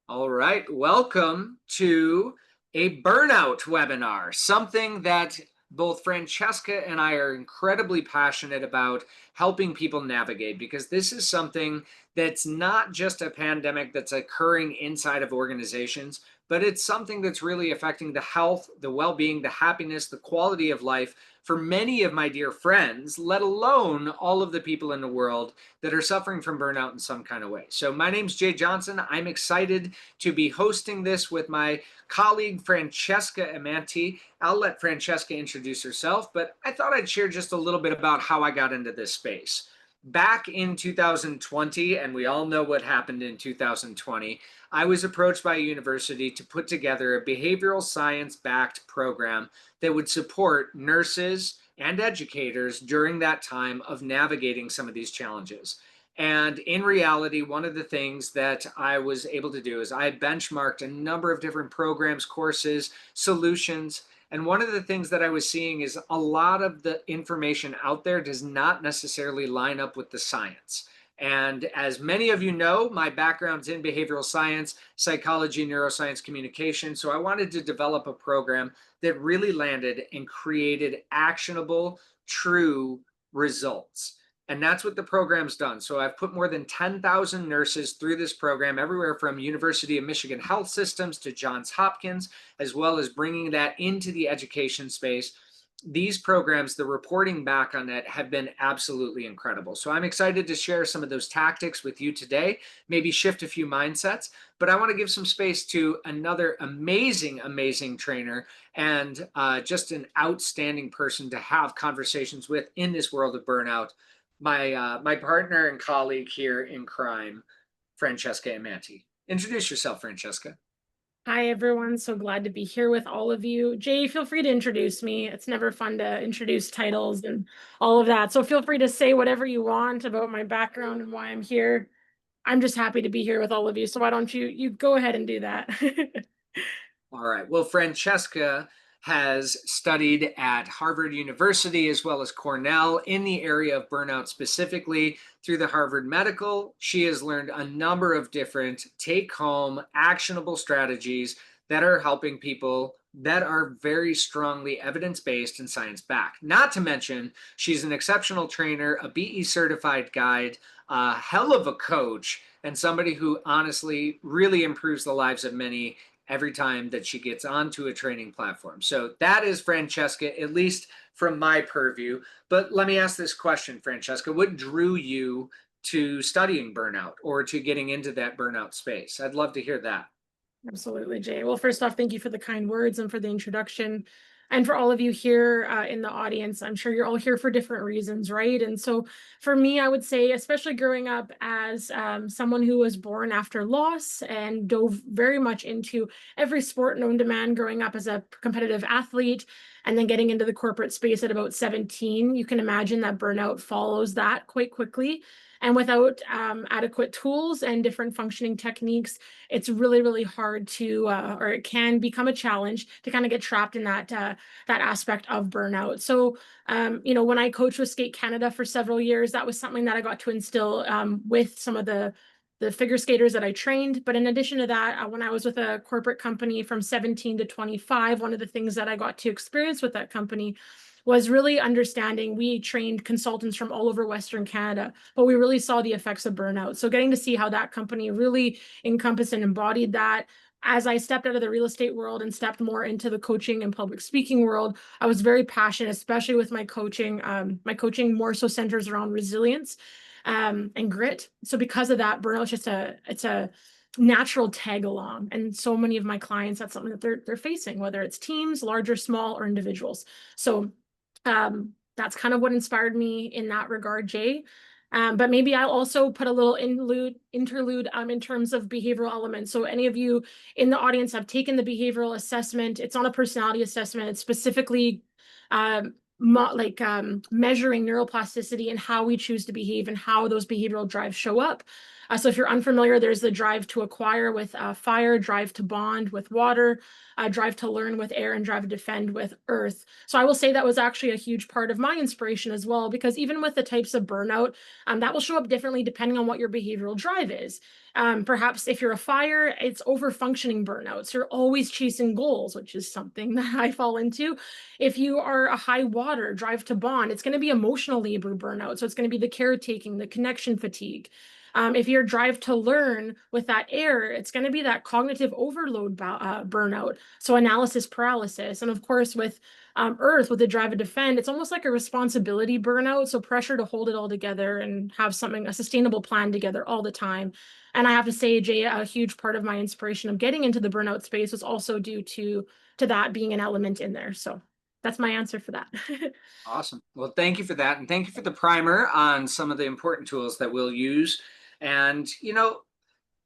All right, welcome to a burnout webinar, something that both Francesca and I are incredibly passionate about helping people navigate, because this is something that's not just a pandemic that's occurring inside of organizations, but it's something that's really affecting the health, the well-being, the happiness, the quality of life for many of my dear friends, let alone all of the people in the world that are suffering from burnout in some kind of way. So my name's Jay Johnson. I'm excited to be hosting this with my colleague, Francesca Amante. I'll let Francesca introduce herself, but I thought I'd share just a little bit about how I got into this space. Back in 2020, and we all know what happened in 2020, I was approached by a university to put together a behavioral science-backed program that would support nurses and educators during that time of navigating some of these challenges. And in reality, one of the things that I was able to do is I benchmarked a number of different programs, courses, solutions. And one of the things that I was seeing is a lot of the information out there does not necessarily line up with the science. And as many of you know, my background's in behavioral science, psychology, neuroscience, communication. So I wanted to develop a program that really landed and created actionable, true results. And that's what the program's done. So I've put more than 10,000 nurses through this program, everywhere from University of Michigan Health Systems to Johns Hopkins, as well as bringing that into the education space. These programs, the reporting back on it have been absolutely incredible. So I'm excited to share some of those tactics with you today, maybe shift a few mindsets, but I want to give some space to another amazing, amazing trainer and just an outstanding person to have conversations with in this world of burnout. My partner and colleague here in crime, Francesca Amante. Introduce yourself, Francesca. Hi, everyone. So glad to be here with all of you. Jay, feel free to introduce me. It's never fun to introduce titles and all of that. So feel free to say whatever you want about my background and why I'm here. I'm just happy to be here with all of you. So why don't you go ahead and do that? All right. Well, Francesca has studied at Harvard University as well as Cornell in the area of burnout, specifically through the Harvard Medical. She has learned a number of different take-home, actionable strategies that are helping people that are very strongly evidence-based and science-backed. Not to mention, she's an exceptional trainer, a BE certified guide, a hell of a coach, and somebody who honestly really improves the lives of many every time that she gets onto a training platform. So that is Francesca, at least from my purview. But let me ask this question, Francesca. What drew you to studying burnout or to getting into that burnout space? I'd love to hear that. Absolutely, Jay. Well, first off, thank you for the kind words and for the introduction. And for all of you here in the audience, I'm sure you're all here for different reasons, right? And so for me, I would say, especially growing up as someone who was born after loss and dove very much into every sport known to man growing up as a competitive athlete, and then getting into the corporate space at about 17, you can imagine that burnout follows that quite quickly. And without adequate tools and different functioning techniques, it's really, really hard to, or it can become a challenge to kind of get trapped in that aspect of burnout. So, when I coached with Skate Canada for several years, that was something that I got to instill with some of the figure skaters that I trained. But in addition to that, when I was with a corporate company from 17 to 25, one of the things that I got to experience with that company was really understanding. We trained consultants from all over Western Canada, but we really saw the effects of burnout. So getting to see how that company really encompassed and embodied that. As I stepped out of the real estate world and stepped more into the coaching and public speaking world, I was very passionate, especially with my coaching. My coaching more so centers around resilience and grit. So because of that, burnout is it's a natural tag along. And so many of my clients, that's something that they're facing, whether it's teams, large or small, or individuals. So that's kind of what inspired me in that regard, Jay. But maybe I'll also put a little interlude in terms of behavioral elements. So any of you in the audience have taken the behavioral assessment. It's not a personality assessment. It's specifically measuring neuroplasticity and how we choose to behave and how those behavioral drives show up. So if you're unfamiliar, there's the drive to acquire with fire, drive to bond with water, Drive to Learn with Air and Drive to Defend with Earth. So I will say that was actually a huge part of my inspiration as well, because even with the types of burnout, that will show up differently depending on what your behavioral drive is. Perhaps if you're a fire, it's over functioning burnouts. You're always chasing goals, which is something that I fall into. If you are a high water, drive to bond, it's going to be emotional labor burnout. So it's going to be the caretaking, the connection fatigue. If you're drive to learn with that air, it's going to be that cognitive overload burnout. So analysis paralysis. And of course, with Earth, with the drive to defend, it's almost like a responsibility burnout. So pressure to hold it all together and have something, a sustainable plan together all the time. And I have to say, Jay, a huge part of my inspiration of getting into the burnout space was also due to that being an element in there. So that's my answer for that. Awesome. Well, thank you for that. And thank you for the primer on some of the important tools that we'll use. And,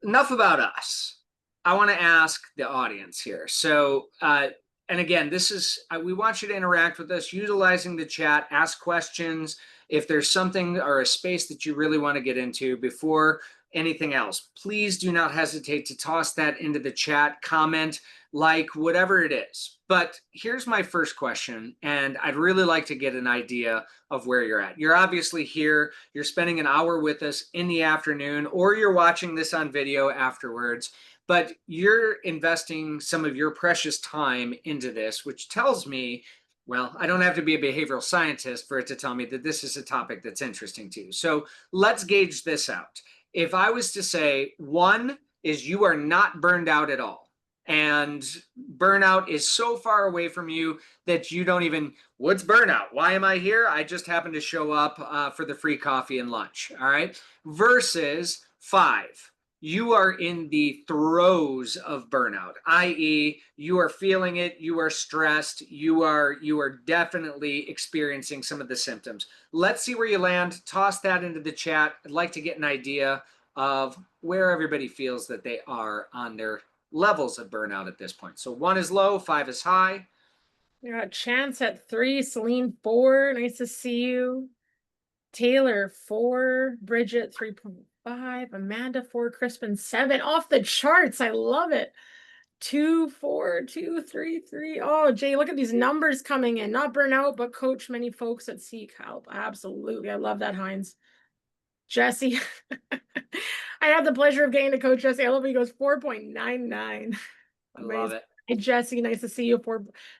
enough about us. I want to ask the audience here. So, and again, this is, we want you to interact with us utilizing the chat, ask questions. If there's something or a space that you really want to get into before anything else, please do not hesitate to toss that into the chat, comment, like, whatever it is. But here's my first question, and I'd really like to get an idea of where you're at. You're obviously here, you're spending an hour with us in the afternoon, or you're watching this on video afterwards, but you're investing some of your precious time into this, which tells me, well, I don't have to be a behavioral scientist for it to tell me that this is a topic that's interesting to you. So let's gauge this out. If I was to say, one is you are not burned out at all, and burnout is so far away from you that you don't even, what's burnout? Why am I here? I just happened to show up for the free coffee and lunch. All right. Versus 5, you are in the throes of burnout, i.e., you are feeling it, you are stressed, you are definitely experiencing some of the symptoms. Let's see where you land. Toss that into the chat. I'd like to get an idea of where everybody feels that they are on their levels of burnout at this point. So 1 is low, 5 is high. You got Chance at 3, Celine 4. Nice to see you. Taylor 4, Bridget 3.5, Amanda 4, Crispin 7. Off the charts. I love it. 2, 4, 2, 3, 3. Oh, Jay, look at these numbers coming in. Not burnout, but coach many folks that seek help. Absolutely. I love that, Heinz. Jesse. I had the pleasure of getting to coach Jesse. I love it. He goes 4.99. I love Amazing. it. Hey, Jesse, nice to see you.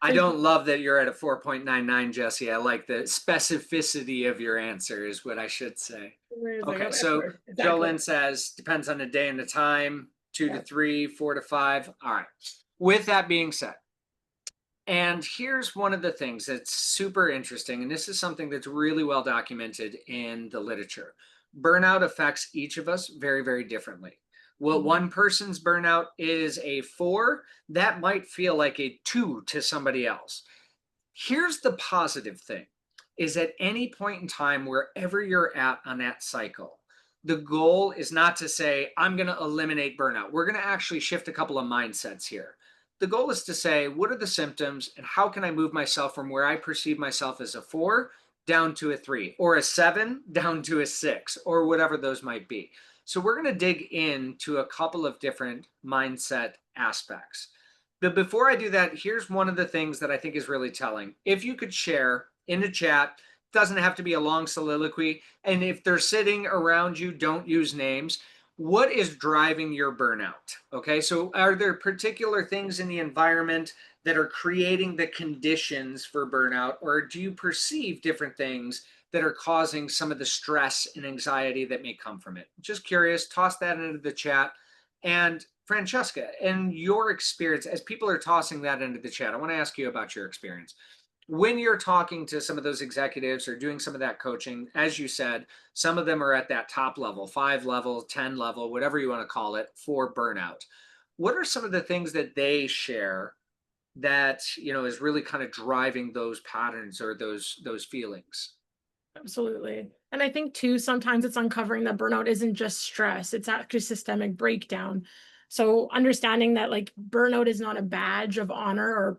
I don't love that you're at a 4.99, Jesse. I like the specificity of your answer is what I should say. Okay, so exactly. Jolyn says, depends on the day and the time, 2 Yeah. to 3, 4 to 5. All right. With that being said, and here's one of the things that's super interesting, and this is something that's really well documented in the literature. Burnout affects each of us very, very differently. Well, one person's burnout is a 4, that might feel like a 2 to somebody else. Here's the positive thing, is at any point in time, wherever you're at on that cycle, the goal is not to say, I'm going to eliminate burnout. We're going to actually shift a couple of mindsets here. The goal is to say, what are the symptoms and how can I move myself from where I perceive myself as a 4 down to a 3, or a 7 down to a 6, or whatever those might be. So we're going to dig into a couple of different mindset aspects. But before I do that, here's one of the things that I think is really telling. If you could share in the chat, doesn't have to be a long soliloquy, and if they're sitting around you, don't use names. What is driving your burnout? Okay, so are there particular things in the environment that are creating the conditions for burnout, or do you perceive different things that are causing some of the stress and anxiety that may come from it? Just curious, toss that into the chat. And Francesca, in your experience, as people are tossing that into the chat, I want to ask you about your experience. When you're talking to some of those executives or doing some of that coaching, as you said, some of them are at that top level, 5 level, 10 level, whatever you want to call it, for burnout. What are some of the things that they share that, is really kind of driving those patterns or those feelings? Absolutely. And I think too, sometimes it's uncovering that burnout isn't just stress, it's actually systemic breakdown. So understanding that like burnout is not a badge of honor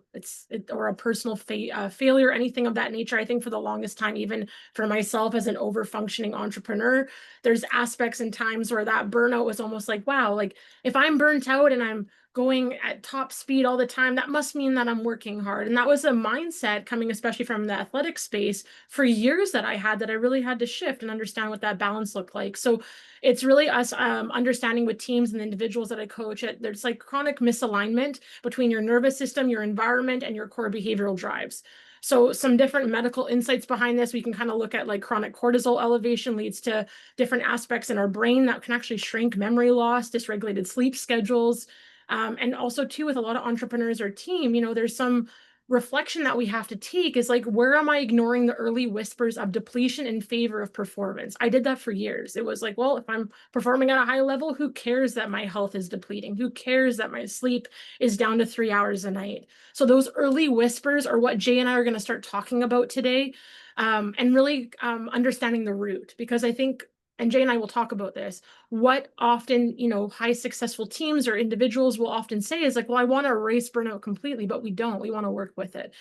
or a personal failure or anything of that nature. I think for the longest time, even for myself as an over functioning entrepreneur, there's aspects and times where that burnout was almost like, wow, like if I'm burnt out and I'm going at top speed all the time, that must mean that I'm working hard. And that was a mindset coming especially from the athletic space for years that I had, that I really had to shift and understand what that balance looked like. So it's really us understanding with teams and individuals that I coach, there's like chronic misalignment between your nervous system, your environment, and your core behavioral drives. So some different medical insights behind this, we can kind of look at like chronic cortisol elevation leads to different aspects in our brain that can actually shrink memory loss, dysregulated sleep schedules. And also too, with a lot of entrepreneurs or team, there's some reflection that we have to take is like, where am I ignoring the early whispers of depletion in favor of performance? I did that for years. It was like, well, if I'm performing at a high level, who cares that my health is depleting? Who cares that my sleep is down to 3 hours a night? So those early whispers are what Jay and I are going to start talking about today, and really understanding the root, because I think, and Jay and I will talk about this, what often, high successful teams or individuals will often say is like, well, I want to erase burnout completely, but we don't. We want to work with it.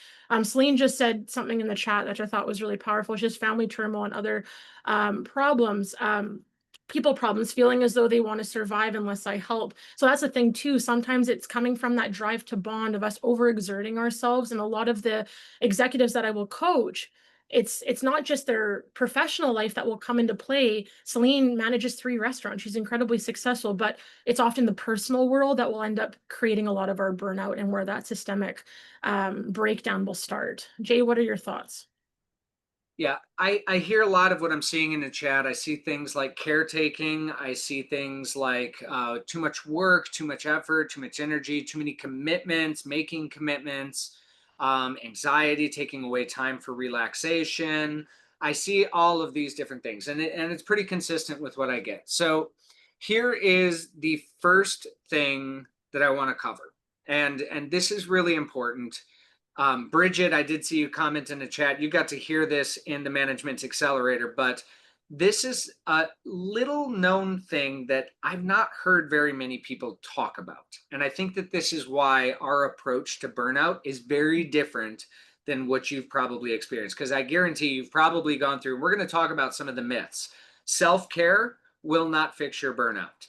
Celine just said something in the chat that I thought was really powerful. It's just family turmoil and other problems. People problems, feeling as though they want to survive unless I help. So that's the thing too. Sometimes it's coming from that drive to bond of us overexerting ourselves. And a lot of the executives that I will coach, it's not just their professional life that will come into play. Celine manages 3 restaurants. She's incredibly successful, but it's often the personal world that will end up creating a lot of our burnout and where that systemic breakdown will start. Jay, what are your thoughts? Yeah, I hear a lot of what I'm seeing in the chat. I see things like caretaking. I see things like too much work, too much effort, too much energy, too many commitments, making commitments, anxiety, taking away time for relaxation. I see all of these different things, and it's pretty consistent with what I get. So here is the first thing that I want to cover, and this is really important. Bridget, I did see you comment in the chat. You got to hear this in the Management Accelerator, but this is a little known thing that I've not heard very many people talk about. And I think that this is why our approach to burnout is very different than what you've probably experienced. Because I guarantee you've probably gone through, we're going to talk about some of the myths. Self-care will not fix your burnout.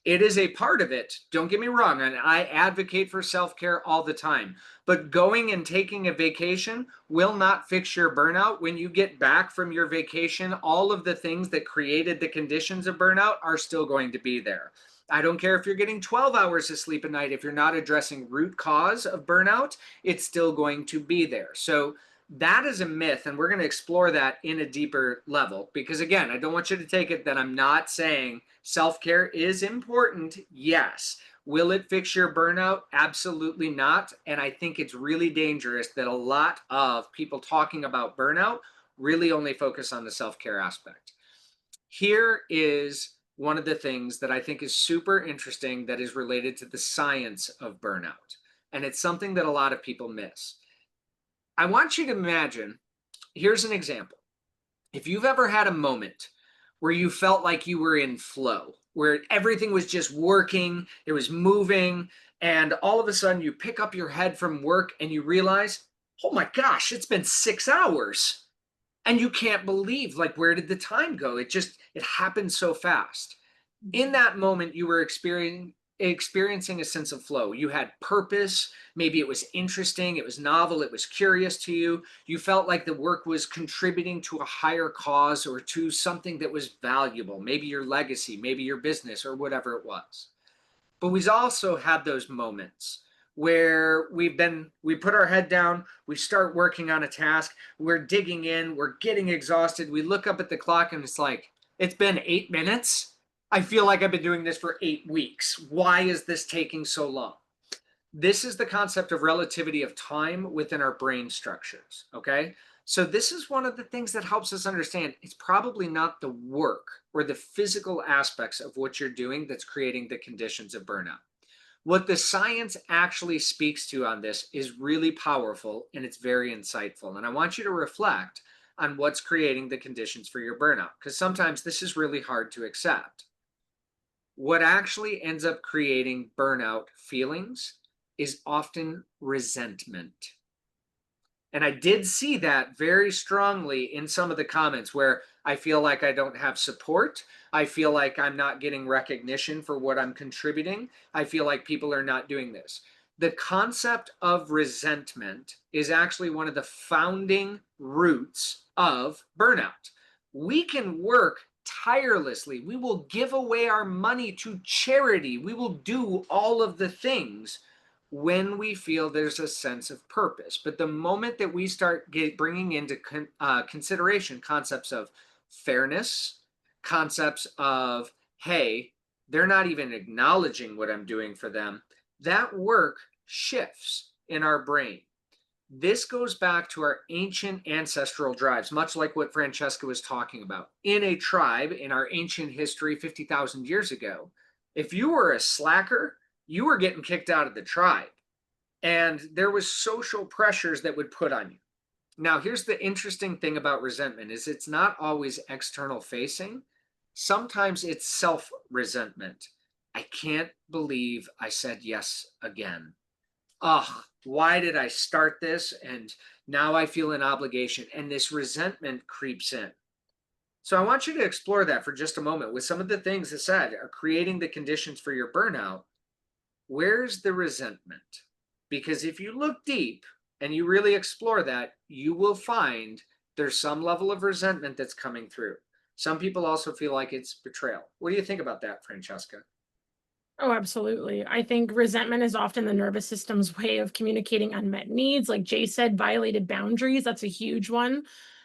It is a part of it. Don't get me wrong. And I advocate for self-care all the time. But going and taking a vacation will not fix your burnout. When you get back from your vacation, all of the things that created the conditions of burnout are still going to be there. I don't care if you're getting 12 hours of sleep a night. If you're not addressing root cause of burnout, it's still going to be there. So that is a myth, and we're going to explore that in a deeper level. Because again, I don't want you to take it that I'm not saying self-care is important. Yes. Will it fix your burnout? Absolutely not. And I think it's really dangerous that a lot of people talking about burnout really only focus on the self-care aspect. Here is one of the things that I think is super interesting that is related to the science of burnout. And it's something that a lot of people miss. I want you to imagine, here's an example. If you've ever had a moment where you felt like you were in flow, where everything was just working, it was moving, and all of a sudden you pick up your head from work and you realize, oh my gosh, it's been 6 hours. And you can't believe, like, where did the time go? It happened so fast. In that moment, you were experiencing a sense of flow. You had purpose. Maybe it was interesting, it was novel, it was curious to you. You felt like the work was contributing to a higher cause or to something that was valuable, maybe your legacy, maybe your business, or whatever it was. But we've also had those moments where we put our head down, we start working on a task, we're digging in, we're getting exhausted, we look up at the clock and it's like, it's been 8 minutes. I feel like I've been doing this for 8 weeks. Why is this taking so long? This is the concept of relativity of time within our brain structures, okay? So this is one of the things that helps us understand it's probably not the work or the physical aspects of what you're doing that's creating the conditions of burnout. What the science actually speaks to on this is really powerful and it's very insightful. And I want you to reflect on what's creating the conditions for your burnout, because sometimes this is really hard to accept. What actually ends up creating burnout feelings is often resentment. And I did see that very strongly in some of the comments where I feel like I don't have support. I feel like I'm not getting recognition for what I'm contributing. I feel like people are not doing this. The concept of resentment is actually one of the founding roots of burnout. We can work tirelessly. We will give away our money to charity. We will do all of the things when we feel there's a sense of purpose. But the moment that we start bringing into consideration concepts of fairness, concepts of, hey, they're not even acknowledging what I'm doing for them, that work shifts in our brain. This goes back to our ancient ancestral drives, much like what Francesca was talking about. In a tribe, in our ancient history 50,000 years ago, if you were a slacker, you were getting kicked out of the tribe. And there was social pressures that would put on you. Now, here's the interesting thing about resentment is it's not always external facing. Sometimes it's self-resentment. I can't believe I said yes again. Ugh, why did I start this? And now I feel an obligation, and this resentment creeps in. So I want you to explore that for just a moment with some of the things that said are creating the conditions for your burnout. Where's the resentment? Because if you look deep and you really explore that, you will find there's some level of resentment that's coming through. Some people also feel like it's betrayal. What do you think about that, Francesca? Oh, absolutely. I think resentment is often the nervous system's way of communicating unmet needs. Like Jay said, violated boundaries. That's a huge one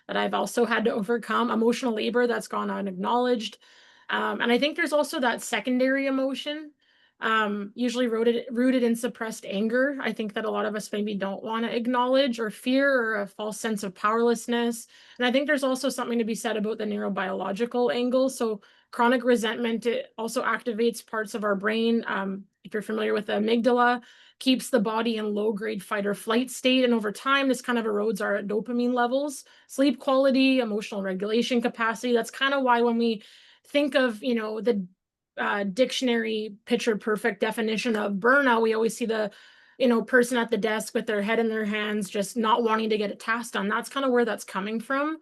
that I've also had to overcome. Emotional labor that's gone unacknowledged. And I think there's also that secondary emotion, usually rooted in suppressed anger. I think that a lot of us maybe don't want to acknowledge, or fear, or a false sense of powerlessness. And I think there's also something to be said about the neurobiological angle. So chronic resentment, it also activates parts of our brain. If you're familiar with the amygdala, keeps the body in low grade fight or flight state. And over time, this kind of erodes our dopamine levels, sleep quality, emotional regulation capacity. That's kind of why when we think of, the dictionary picture perfect definition of burnout, we always see the, person at the desk with their head in their hands, just not wanting to get a task done. That's kind of where that's coming from.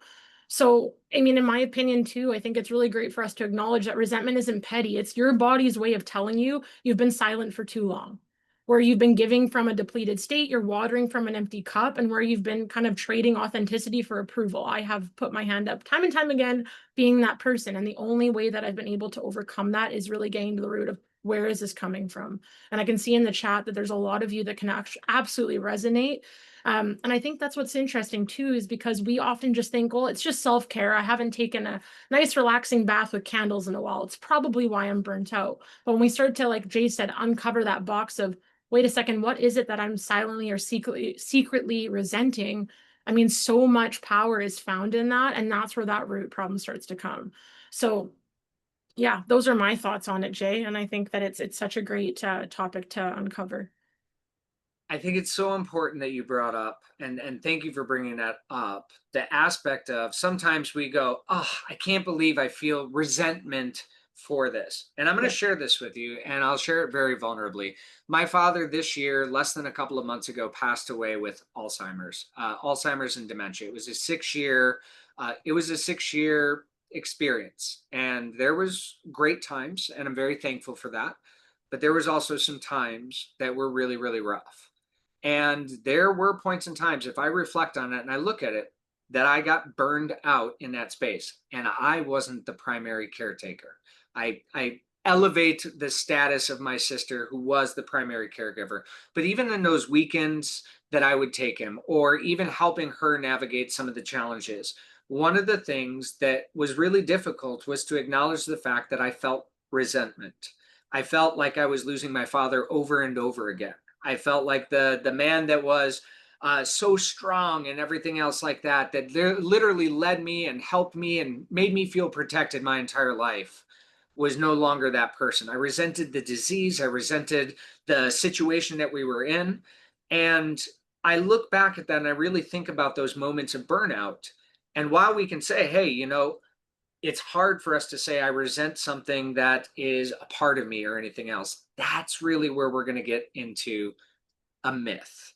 So, I mean, in my opinion, too, I think it's really great for us to acknowledge that resentment isn't petty. It's your body's way of telling you you've been silent for too long. Where you've been giving from a depleted state, you're watering from an empty cup, and where you've been kind of trading authenticity for approval. I have put my hand up time and time again, being that person. And the only way that I've been able to overcome that is really getting to the root of where is this coming from. And I can see in the chat that there's a lot of you that can absolutely resonate. And I think that's what's interesting too, is because we often just think, well, it's just self-care. I haven't taken a nice relaxing bath with candles in a while. It's probably why I'm burnt out. But when we start to, like Jay said, uncover that box of, wait a second, what is it that I'm silently or secretly resenting? I mean, so much power is found in that, and that's where that root problem starts to come. So yeah, those are my thoughts on it, Jay. And I think that it's such a great topic to uncover. I think it's so important that you brought up, and thank you for bringing that up. The aspect of sometimes we go, oh, I can't believe I feel resentment for this. And I'm going to Yeah. share this with you, and I'll share it very vulnerably. My father this year, less than a couple of months ago, passed away with Alzheimer's and dementia. It was a 6 year experience, and there was great times, and I'm very thankful for that. But there was also some times that were really, really rough. And there were points in times, if I reflect on it and I look at it, that I got burned out in that space. And I wasn't the primary caretaker. I elevate the status of my sister, who was the primary caregiver. But even in those weekends that I would take him, or even helping her navigate some of the challenges, one of the things that was really difficult was to acknowledge the fact that I felt resentment. I felt like I was losing my father over and over again. I felt like the man that was so strong and everything else like that, that literally led me and helped me and made me feel protected my entire life, was no longer that person. I resented the disease. I resented the situation that we were in. And I look back at that and I really think about those moments of burnout. And while we can say, hey, it's hard for us to say I resent something that is a part of me or anything else. That's really where we're going to get into a myth.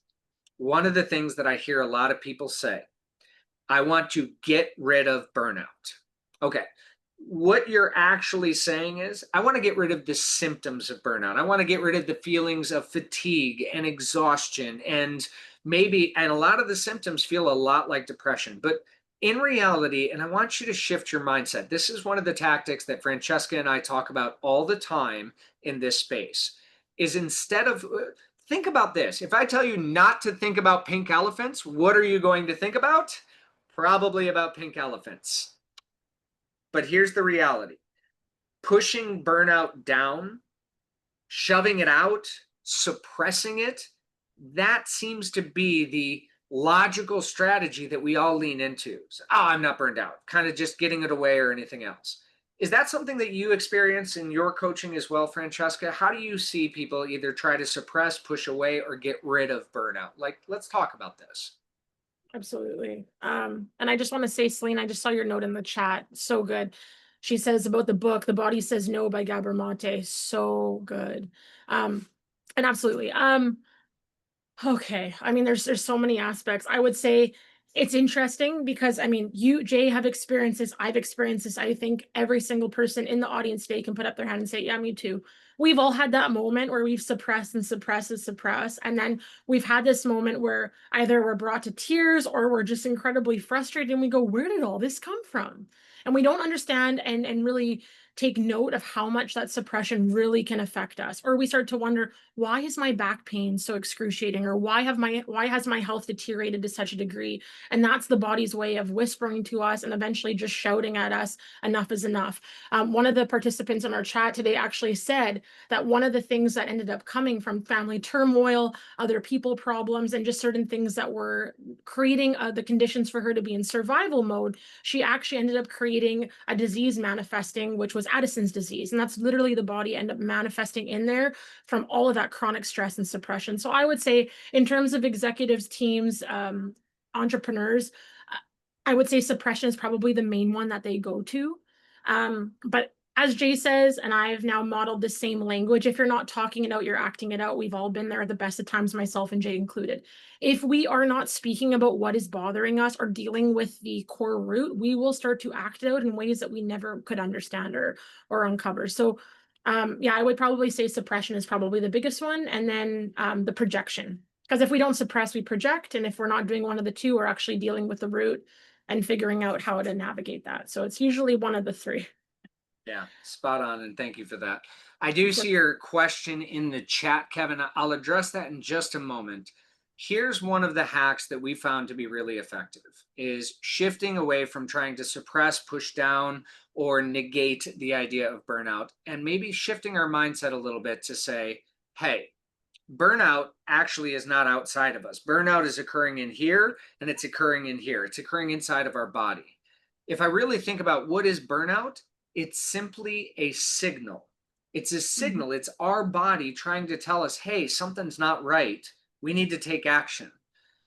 One of the things that I hear a lot of people say, I want to get rid of burnout. Okay. What you're actually saying is, I want to get rid of the symptoms of burnout. I want to get rid of the feelings of fatigue and exhaustion and and a lot of the symptoms feel a lot like depression. But in reality, and I want you to shift your mindset. This is one of the tactics that Francesca and I talk about all the time in this space is instead of think about this. If I tell you not to think about pink elephants, what are you going to think about? Probably about pink elephants. But here's the reality: pushing burnout down, shoving it out, suppressing it, that seems to be the logical strategy that we all lean into. So, oh, I'm not burned out, kind of just getting it away or anything else. Is that something that you experience in your coaching as well, Francesca? How do you see people either try to suppress, push away, or get rid of burnout? Like, let's talk about this. Absolutely. And I just want to say, Celine, I just saw your note in the chat. So good. She says about the book, The Body Says No by Gabor Mate. So good. Um, and absolutely. Okay. I mean, there's so many aspects. I would say it's interesting because I mean, you, Jay, have experienced this. I've experienced this. I think every single person in the audience today can put up their hand and say, yeah, me too. We've all had that moment where we've suppressed and suppressed and suppressed. And then we've had this moment where either we're brought to tears or we're just incredibly frustrated and we go, where did all this come from? And we don't understand and really take note of how much that suppression really can affect us. Or we start to wonder, why is my back pain so excruciating, or why has my health deteriorated to such a degree? And that's the body's way of whispering to us and eventually just shouting at us, enough is enough. One of the participants in our chat today actually said that one of the things that ended up coming from family turmoil, other people problems, and just certain things that were creating the conditions for her to be in survival mode, she actually ended up creating a disease manifesting, which was Addison's disease. And that's literally the body end up manifesting in there from all of that chronic stress and suppression. So I would say, in terms of executives, teams, entrepreneurs, I would say suppression is probably the main one that they go to. But as Jay says, and I've now modeled the same language, if you're not talking it out, you're acting it out. We've all been there at the best of times, myself and Jay included. If we are not speaking about what is bothering us or dealing with the core root, we will start to act it out in ways that we never could understand or uncover. So yeah, I would probably say suppression is probably the biggest one, and then the projection. Because if we don't suppress, we project, and if we're not doing one of the two, we're actually dealing with the root and figuring out how to navigate that. So it's usually one of the three. Yeah, spot on. And thank you for that. I do see your question in the chat, Kevin. I'll address that in just a moment. Here's one of the hacks that we found to be really effective is shifting away from trying to suppress, push down, or negate the idea of burnout, and maybe shifting our mindset a little bit to say, hey, burnout actually is not outside of us. Burnout is occurring in here and it's occurring in here. It's occurring inside of our body. If I really think about what is burnout, it's simply a signal. It's a signal. It's our body trying to tell us, hey, something's not right. We need to take action.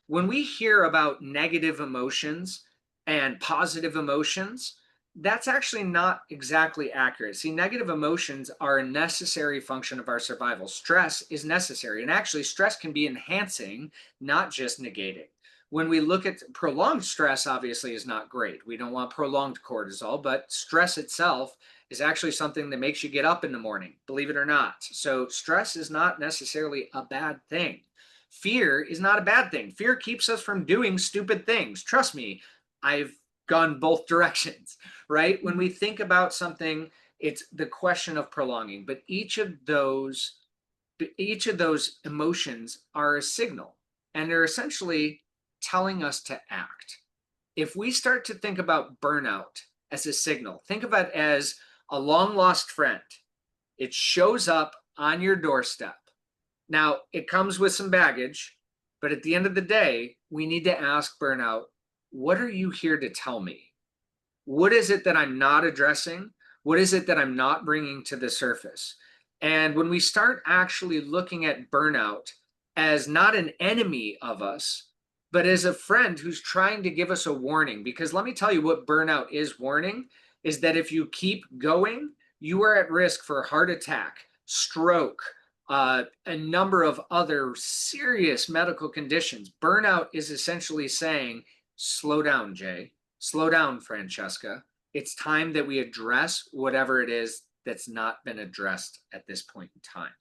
When we hear about negative emotions and positive emotions, that's actually not exactly accurate. See, negative emotions are a necessary function of our survival. Stress is necessary. And actually, stress can be enhancing, not just negating. When we look at prolonged stress, obviously, is not great. We don't want prolonged cortisol, but stress itself is actually something that makes you get up in the morning, believe it or not. So, stress is not necessarily a bad thing. Fear is not a bad thing. Fear keeps us from doing stupid things. Trust me, I've gone both directions, right? When we think about something, it's the question of prolonging, but each of those emotions are a signal, and they're essentially telling us to act. If we start to think about burnout as a signal, think of it as a long lost friend. It shows up on your doorstep. Now, it comes with some baggage, but at the end of the day, we need to ask burnout, what are you here to tell me? What is it that I'm not addressing? What is it that I'm not bringing to the surface? And when we start actually looking at burnout as not an enemy of us, but as a friend who's trying to give us a warning, because let me tell you what burnout is warning is that if you keep going, you are at risk for heart attack, stroke, a number of other serious medical conditions. Burnout is essentially saying, slow down, Jay. Slow down, Francesca. It's time that we address whatever it is that's not been addressed at this point in time.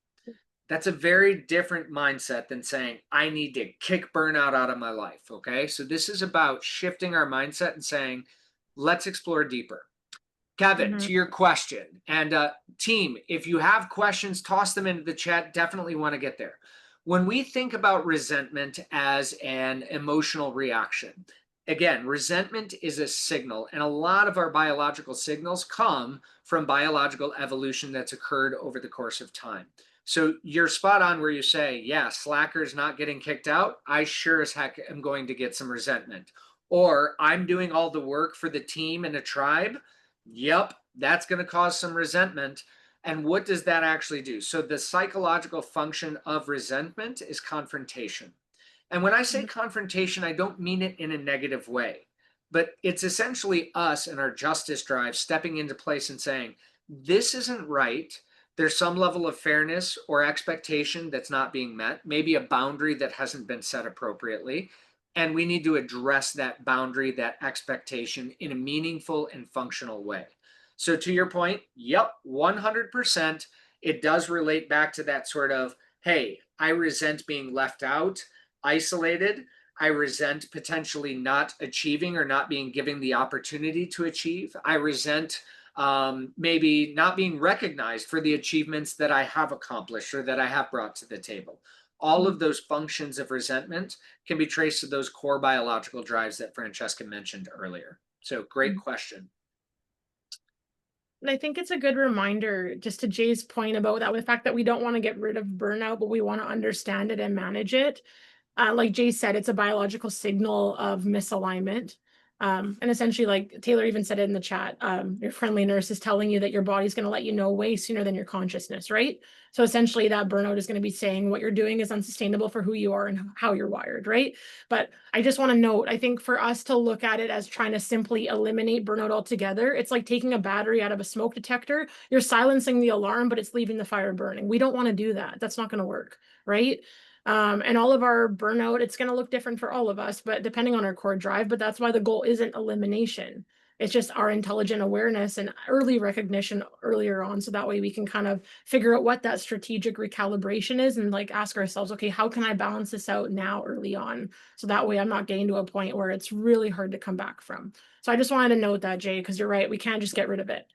That's a very different mindset than saying, I need to kick burnout out of my life. Okay. So this is about shifting our mindset and saying, let's explore deeper. Kevin, Mhm. to your question, and team, if you have questions, toss them into the chat. Definitely want to get there. When we think about resentment as an emotional reaction, again, resentment is a signal, and a lot of our biological signals come from biological evolution that's occurred over the course of time. So you're spot on where you say, yeah, Slacker's not getting kicked out. I sure as heck am going to get some resentment. Or I'm doing all the work for the team and a tribe. Yep, that's going to cause some resentment. And what does that actually do? So, the psychological function of resentment is confrontation. And when I say Mhm. confrontation, I don't mean it in a negative way, but it's essentially us and our justice drive stepping into place and saying, this isn't right. There's some level of fairness or expectation that's not being met, maybe a boundary that hasn't been set appropriately. And we need to address that boundary, that expectation in a meaningful and functional way. So, to your point, yep, 100%. It does relate back to that sort of, hey, I resent being left out, isolated. I resent potentially not achieving or not being given the opportunity to achieve. I resent maybe not being recognized for the achievements that I have accomplished or that I have brought to the table. All Mhm. of those functions of resentment can be traced to those core biological drives that Francesca mentioned earlier. So, great Mhm. question. And I think it's a good reminder, just to Jay's point about that, with the fact that we don't want to get rid of burnout, but we want to understand it and manage it. Like Jay said, it's a biological signal of misalignment. And essentially, like Taylor even said it in the chat, your friendly nurse is telling you that your body's going to let you know way sooner than your consciousness, right? So essentially, that burnout is going to be saying what you're doing is unsustainable for who you are and how you're wired, right? But I just want to note, I think for us to look at it as trying to simply eliminate burnout altogether, it's like taking a battery out of a smoke detector. You're silencing the alarm, but it's leaving the fire burning. We don't want to do that. That's not going to work, right? And all of our burnout, it's going to look different for all of us, but depending on our core drive. But that's why the goal isn't elimination. It's just our intelligent awareness and early recognition earlier on. So that way we can kind of figure out what that strategic recalibration is and like ask ourselves, okay, how can I balance this out now early on? So that way I'm not getting to a point where it's really hard to come back from. So I just wanted to note that, Jay, because you're right. We can't just get rid of it.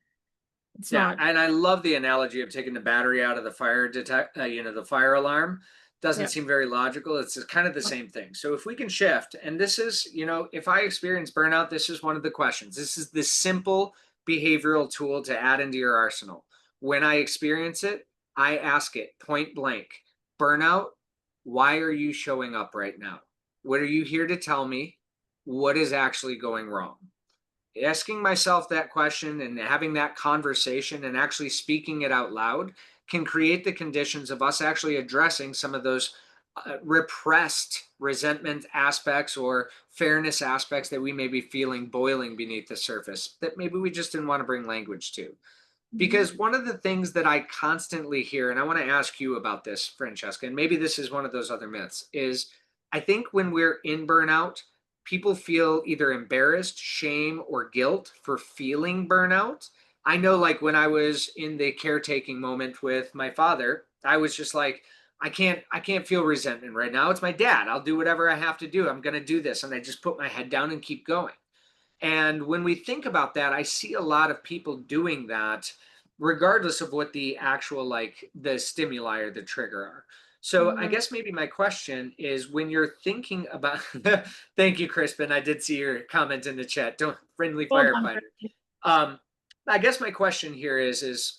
It's Yeah, not. and I love the analogy of taking the battery out of the the fire alarm. Doesn't Yeah. seem very logical. It's kind of the same thing. So if we can shift, and this is, if I experience burnout, this is one of the questions. This is the simple behavioral tool to add into your arsenal. When I experience it, I ask it point blank, burnout, why are you showing up right now? What are you here to tell me? What is actually going wrong? Asking myself that question and having that conversation and actually speaking it out loud can create the conditions of us actually addressing some of those repressed resentment aspects or fairness aspects that we may be feeling boiling beneath the surface that maybe we just didn't want to bring language to. Mhm. Because one of the things that I constantly hear, and I want to ask you about this, Francesca, and maybe this is one of those other myths, is I think when we're in burnout, people feel either embarrassed, shame, or guilt for feeling burnout. I know, like when I was in the caretaking moment with my father, I was just like, I can't feel resentment right now. It's my dad. I'll do whatever I have to do. I'm going to do this. And I just put my head down and keep going. And when we think about that, I see a lot of people doing that regardless of what the actual like the stimuli or the trigger are. So I Mhm. guess maybe my question is when you're thinking about thank you, Crispin. I did see your comment in the chat. Don't friendly Well done, firefighter. Chris. Um, I guess my question here is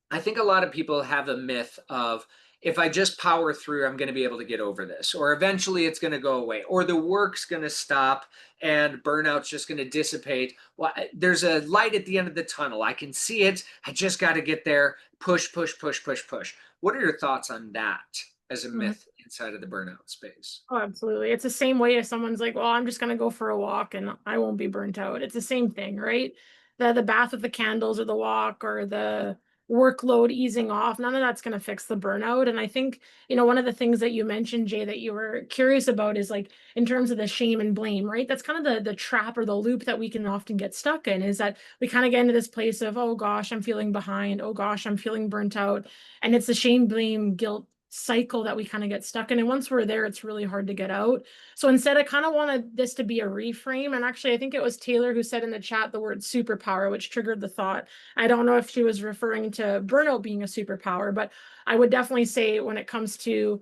I think a lot of people have a myth of if I just power through, I'm going to be able to get over this, or eventually it's going to go away, or the work's going to stop and burnout's just going to dissipate. Well, there's a light at the end of the tunnel. I can see it. I just got to get there. Push, push, push, push, push. What are your thoughts on that as a Mhm. myth inside of the burnout space? Oh, absolutely. It's the same way as someone's like, well, I'm just gonna go for a walk and I won't be burnt out. It's the same thing, right? The bath with the candles or the walk or the workload easing off, none of that's going to fix the burnout. And I think, one of the things that you mentioned, Jay, that you were curious about is like in terms of the shame and blame, right? That's kind of the trap or the loop that we can often get stuck in, is that we kind of get into this place of, oh gosh, I'm feeling behind. Oh gosh, I'm feeling burnt out. And it's the shame, blame, guilt cycle that we kind of get stuck in. And once we're there, it's really hard to get out. So instead, I kind of wanted this to be a reframe. And actually, I think it was Taylor who said in the chat the word superpower, which triggered the thought. I don't know if she was referring to burnout being a superpower, but I would definitely say when it comes to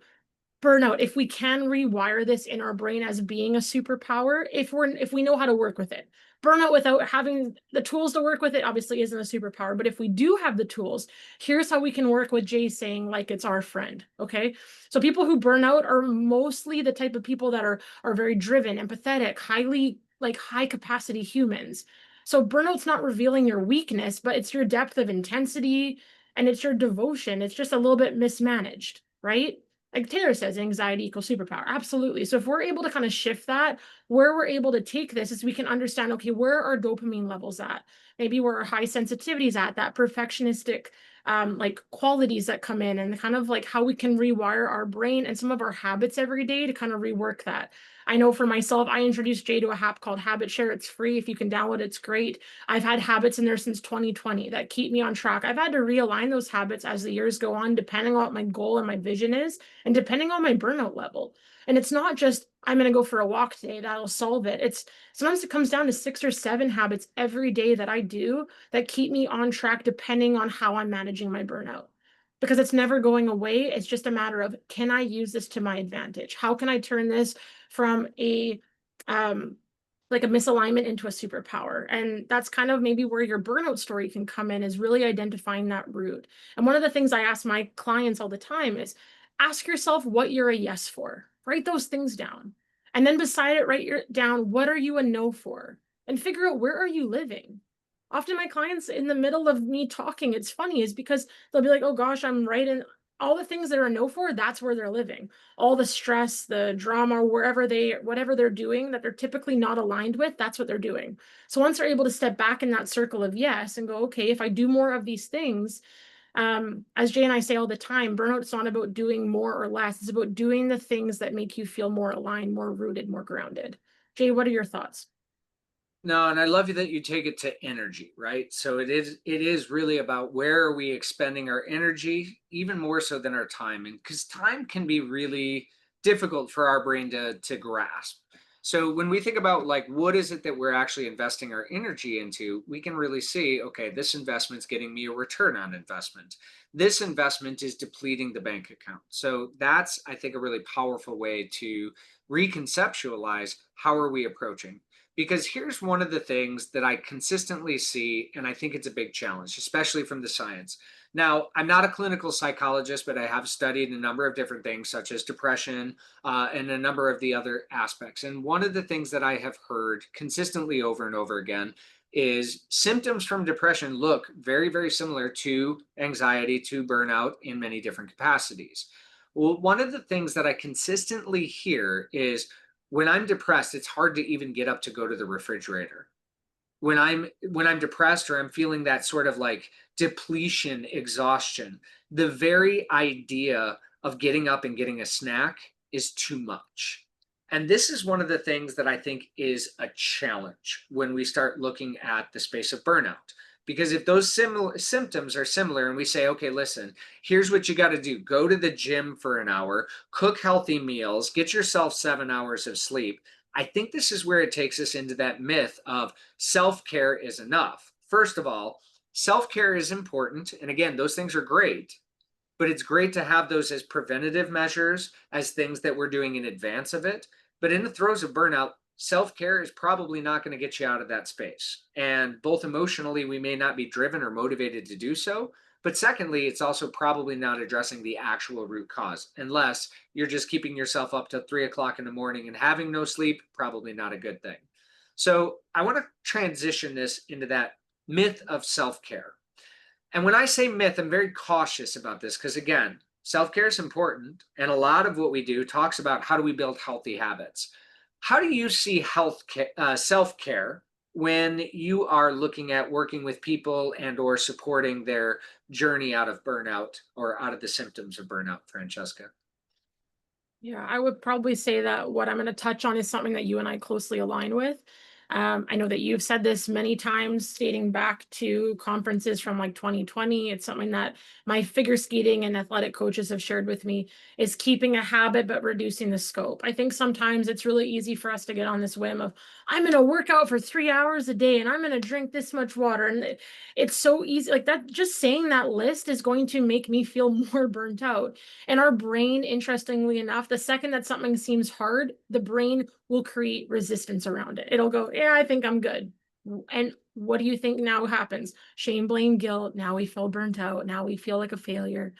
burnout, if we can rewire this in our brain as being a superpower, if we know how to work with it. Burnout without having the tools to work with it obviously isn't a superpower, but if we do have the tools, here's how we can work with Jay saying like it's our friend. Okay, so people who burn out are mostly the type of people that are very driven, empathetic, highly like high capacity humans. So burnout's not revealing your weakness, but it's your depth of intensity and it's your devotion. It's just a little bit mismanaged, right? Like Taylor says, anxiety equals superpower. Absolutely. So if we're able to kind of shift that, where we're able to take this is we can understand, okay, where are dopamine levels at? Maybe where our high sensitivities at, that perfectionistic like qualities that come in, and kind of like how we can rewire our brain and some of our habits every day to kind of rework that. I know for myself, I introduced Jay to a app called Habit Share. It's free. If you can download it, it's great. I've had habits in there since 2020 that keep me on track. I've had to realign those habits as the years go on, depending on what my goal and my vision is, and depending on my burnout level. And it's not just, I'm going to go for a walk today, that'll solve it. It's sometimes it comes down to 6 or 7 habits every day that I do that keep me on track, depending on how I'm managing my burnout. Because it's never going away. It's just a matter of, can I use this to my advantage? How can I turn this from a like a misalignment into a superpower? And that's kind of maybe where your burnout story can come in, is really identifying that root. And one of the things I ask my clients all the time is ask yourself what you're a yes for. Write those things down. And then beside it, down what are you a no for? And figure out, where are you living? Often my clients, in the middle of me talking, it's funny, is because they'll be like, oh gosh, I'm right in all the things that are a no for, that's where they're living. All the stress, the drama, whatever they're doing that they're typically not aligned with, that's what they're doing. So once they're able to step back in that circle of yes and go, okay, if I do more of these things, as Jay and I say all the time, burnout's not about doing more or less. It's about doing the things that make you feel more aligned, more rooted, more grounded. Jay, what are your thoughts? No, and I love you that you take it to energy, right? So it is really about, where are we expending our energy, even more so than our time. And because time can be really difficult for our brain to grasp. So when we think about like, what is it that we're actually investing our energy into, we can really see, okay, this investment's getting me a return on investment. This investment is depleting the bank account. So that's, I think, a really powerful way to reconceptualize how are we approaching. Because here's one of the things that I consistently see, and I think it's a big challenge, especially from the science. Now, I'm not a clinical psychologist, but I have studied a number of different things, such as depression and a number of the other aspects. And one of the things that I have heard consistently over and over again is symptoms from depression look very, very similar to anxiety, to burnout in many different capacities. Well, one of the things that I consistently hear is, when I'm depressed, it's hard to even get up to go to the refrigerator. When I'm depressed, or I'm feeling that sort of like depletion, exhaustion, the very idea of getting up and getting a snack is too much. And this is one of the things that I think is a challenge when we start looking at the space of burnout. Because if those similar symptoms are similar, and we say, okay, listen, here's what you got to do: go to the gym for an hour, cook healthy meals, get yourself 7 hours of sleep. I think this is where it takes us into that myth of self-care is enough. First of all, self-care is important. And again, those things are great, but it's great to have those as preventative measures, as things that we're doing in advance of it. But in the throes of burnout, self-care is probably not going to get you out of that space. And both emotionally, we may not be driven or motivated to do so. But secondly, it's also probably not addressing the actual root cause, unless you're just keeping yourself up till 3 o'clock in the morning and having no sleep. Probably not a good thing. So I want to transition this into that myth of self-care. And when I say myth, I'm very cautious about this, because again, self-care is important. And a lot of what we do talks about, how do we build healthy habits? How do you see self-care when you are looking at working with people and or supporting their journey out of burnout or out of the symptoms of burnout, Francesca? Yeah, I would probably say that what I'm going to touch on is something that you and I closely align with. I know that you've said this many times, dating back to conferences from like 2020. It's something that my figure skating and athletic coaches have shared with me is keeping a habit but reducing the scope. I think sometimes it's really easy for us to get on this whim of, I'm going to work out for 3 hours a day and I'm going to drink this much water. And it's so easy. Like that, just saying that list is going to make me feel more burnt out. And our brain, interestingly enough, the second that something seems hard, the brain will create resistance around it. It'll go, yeah, I think I'm good. And what do you think now happens? Shame, blame, guilt. Now we feel burnt out. Now we feel like a failure.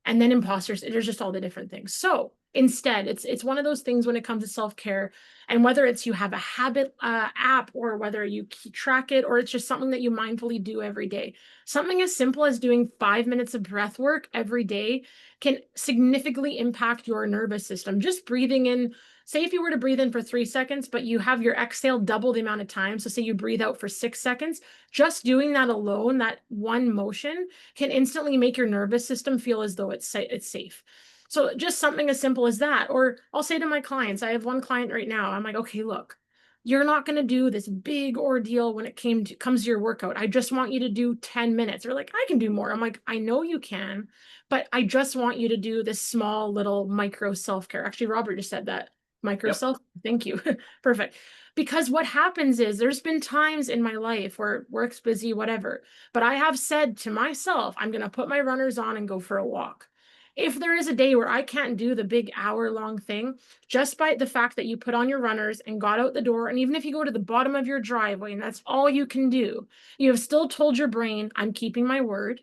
And then imposters, there's just all the different things. So instead, it's one of those things when it comes to self-care, and whether it's you have a habit app, or whether you track it, or it's just something that you mindfully do every day. Something as simple as doing 5 minutes of breath work every day can significantly impact your nervous system. Just breathing in, say if you were to breathe in for 3 seconds, but you have your exhale double the amount of time. So say you breathe out for 6 seconds, just doing that alone, that one motion can instantly make your nervous system feel as though it's safe. So just something as simple as that. Or I'll say to my clients, I have one client right now, I'm like, okay, look, you're not going to do this big ordeal when it comes to your workout. I just want you to do 10 minutes. They're like, I can do more. I'm like, I know you can, but I just want you to do this small little micro self-care. Actually, Robert just said that. Micro Yep. self. Thank you. Perfect. Because what happens is there's been times in my life where work's busy, whatever, but I have said to myself, I'm going to put my runners on and go for a walk. If there is a day where I can't do the big hour-long thing, just by the fact that you put on your runners and got out the door, and even if you go to the bottom of your driveway and that's all you can do, you have still told your brain, I'm keeping my word.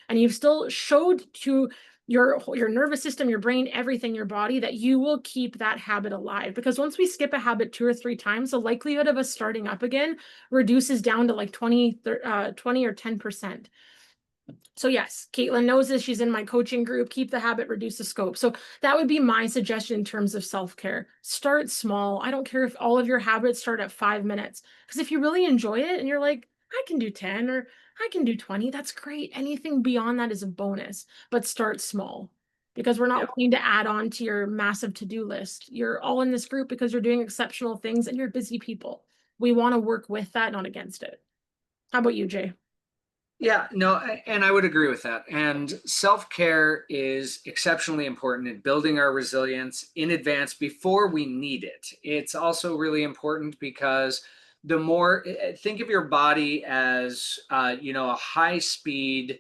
And you've still showed to your nervous system, your brain, everything, your body, that you will keep that habit alive. Because once we skip a habit 2 or 3 times, the likelihood of us starting up again reduces down to like 20 or 10%. So yes, Caitlin knows this. She's in my coaching group. Keep the habit, reduce the scope. So that would be my suggestion in terms of self-care. Start small. I don't care if all of your habits start at 5 minutes. Because if you really enjoy it and you're like, I can do 10 or I can do 20, that's great. Anything beyond that is a bonus, but start small, because we're not Yeah. looking to add on to your massive to-do list. You're all in this group because you're doing exceptional things and you're busy people. We want to work with that, not against it. How about you, Jay? Yeah, no, and I would agree with that. And self-care is exceptionally important in building our resilience in advance before we need it. It's also really important because the more, think of your body as a high speed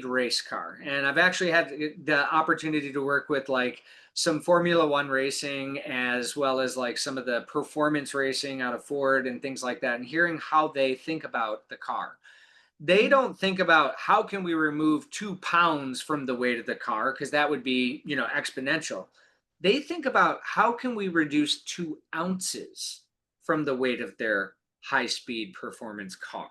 race car. And I've actually had the opportunity to work with like some Formula One racing, as well as like some of the performance racing out of Ford and things like that, and hearing how they think about the car. They don't think about how can we remove 2 pounds from the weight of the car, because that would be, exponential. They think about how can we reduce 2 ounces from the weight of their high speed performance car.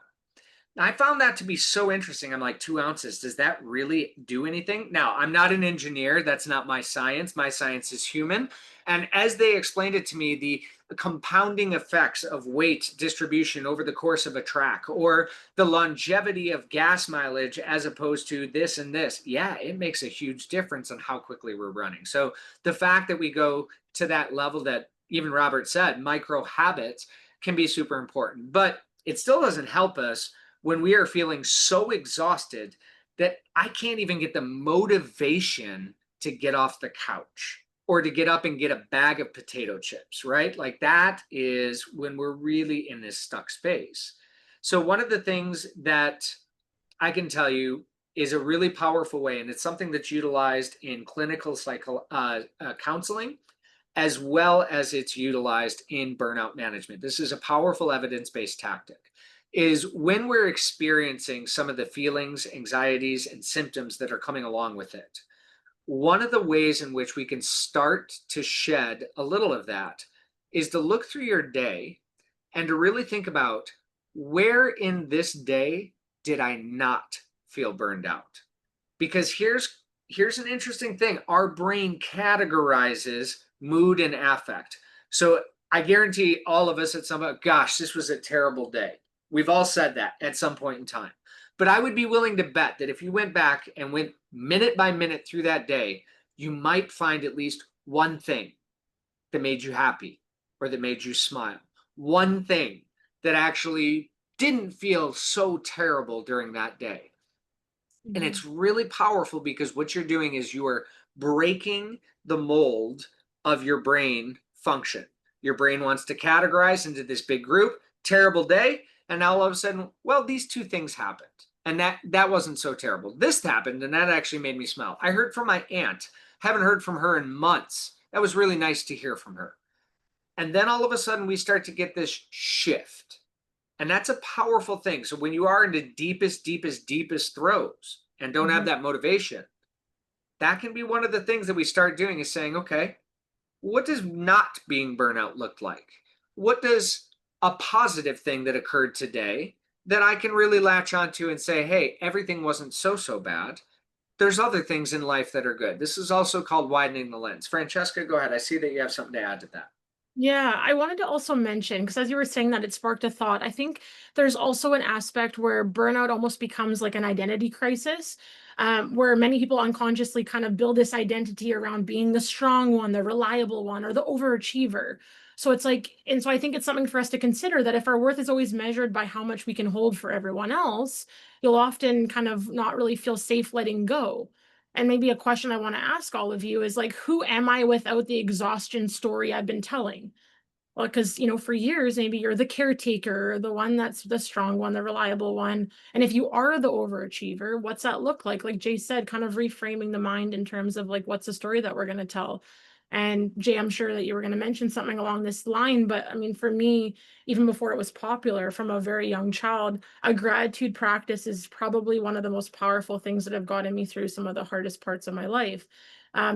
I found that to be so interesting. I'm like, 2 ounces, does that really do anything? Now, I'm not an engineer. That's not my science. My science is human. And as they explained it to me, the compounding effects of weight distribution over the course of a track, or the longevity of gas mileage as opposed to this and this, yeah, it makes a huge difference on how quickly we're running. So the fact that we go to that level that even Robert said, micro habits, can be super important. But it still doesn't help us when we are feeling so exhausted that I can't even get the motivation to get off the couch or to get up and get a bag of potato chips, right? Like that is when we're really in this stuck space. So, one of the things that I can tell you is a really powerful way, and it's something that's utilized in clinical counseling, as well as it's utilized in burnout management. This is a powerful evidence-based tactic. Is when we're experiencing some of the feelings, anxieties, and symptoms that are coming along with it. One of the ways in which we can start to shed a little of that is to look through your day and to really think about, where in this day did I not feel burned out? Because here's an interesting thing. Our brain categorizes mood and affect. So I guarantee all of us at some point, gosh, this was a terrible day. We've all said that at some point in time. But I would be willing to bet that if you went back and went minute by minute through that day, you might find at least one thing that made you happy or that made you smile. One thing that actually didn't feel so terrible during that day. And Mhm. it's really powerful because what you're doing is you are breaking the mold of your brain function. Your brain wants to categorize into this big group, terrible day, and now all of a sudden, well, these two things happened. And that wasn't so terrible. This happened, and that actually made me smile. I heard from my aunt. Haven't heard from her in months. That was really nice to hear from her. And then all of a sudden, we start to get this shift. And that's a powerful thing. So when you are in the deepest, deepest, deepest throes and don't have Mhm. that motivation, that can be one of the things that we start doing is saying, okay, what does not being burnout look like? What does a positive thing that occurred today that I can really latch onto and say, hey, everything wasn't so bad. There's other things in life that are good. This is also called widening the lens. Francesca, go ahead. I see that you have something to add to that. Yeah, I wanted to also mention, because as you were saying that, it sparked a thought. I think there's also an aspect where burnout almost becomes like an identity crisis, where many people unconsciously kind of build this identity around being the strong one, the reliable one, or the overachiever. So it's like, and so I think it's something for us to consider that if our worth is always measured by how much we can hold for everyone else, you'll often kind of not really feel safe letting go. And maybe a question I want to ask all of you is like, who am I without the exhaustion story I've been telling? Well, because, for years, maybe you're the caretaker, the one that's the strong one, the reliable one. And if you are the overachiever, what's that look like? Like Jay said, kind of reframing the mind in terms of like, what's the story that we're going to tell? And Jay, I'm sure that you were going to mention something along this line, but I mean, for me, even before it was popular from a very young child, a gratitude practice is probably one of the most powerful things that have gotten me through some of the hardest parts of my life.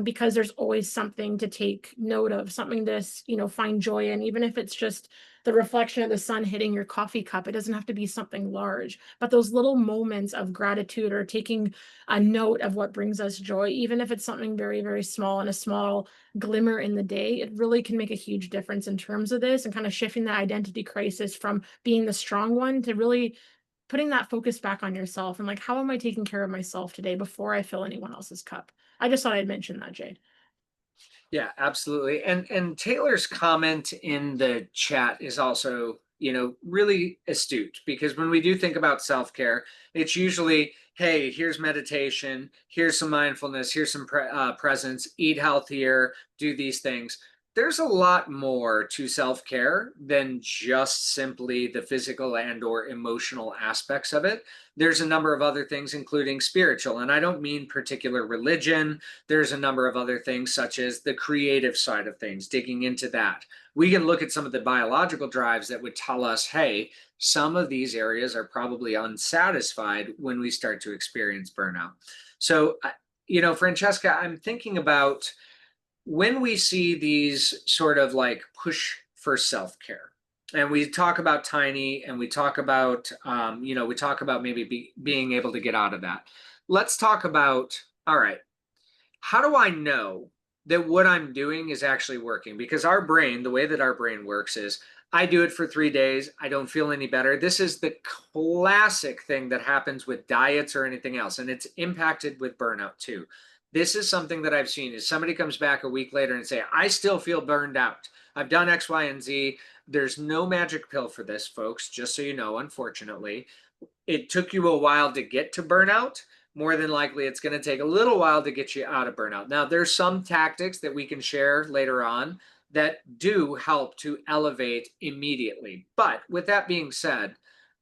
Because there's always something to take note of, something to, find joy in, even if it's just the reflection of the sun hitting your coffee cup. It doesn't have to be something large, but those little moments of gratitude or taking a note of what brings us joy, even if it's something very, very small and a small glimmer in the day, it really can make a huge difference in terms of this and kind of shifting that identity crisis from being the strong one to really putting that focus back on yourself and like, how am I taking care of myself today before I fill anyone else's cup? I just thought I'd mention that, Jade. Yeah, absolutely. And Taylor's comment in the chat is also, really astute because when we do think about self-care, it's usually, hey, here's meditation, here's some mindfulness, here's some presence, eat healthier, do these things. There's a lot more to self-care than just simply the physical and or emotional aspects of it. There's a number of other things, including spiritual. And I don't mean particular religion. There's a number of other things, such as the creative side of things, digging into that. We can look at some of the biological drives that would tell us, hey, some of these areas are probably unsatisfied when we start to experience burnout. So, Francesca, I'm thinking about when we see these sort of like push for self-care and we talk about tiny and we talk about we talk about maybe being able to get out of that. Let's talk about, all right, how do I know that what I'm doing is actually working? Because our brain, the way that our brain works is I do it for 3 days, I don't feel any better. This is the classic thing that happens with diets or anything else, and it's impacted with burnout too. This is something that I've seen is somebody comes back a week later and say, I still feel burned out. I've done X, Y, and Z. There's no magic pill for this, folks, just so you know, unfortunately. It took you a while to get to burnout. More than likely, it's going to take a little while to get you out of burnout. Now, there's some tactics that we can share later on that do help to elevate immediately. But with that being said,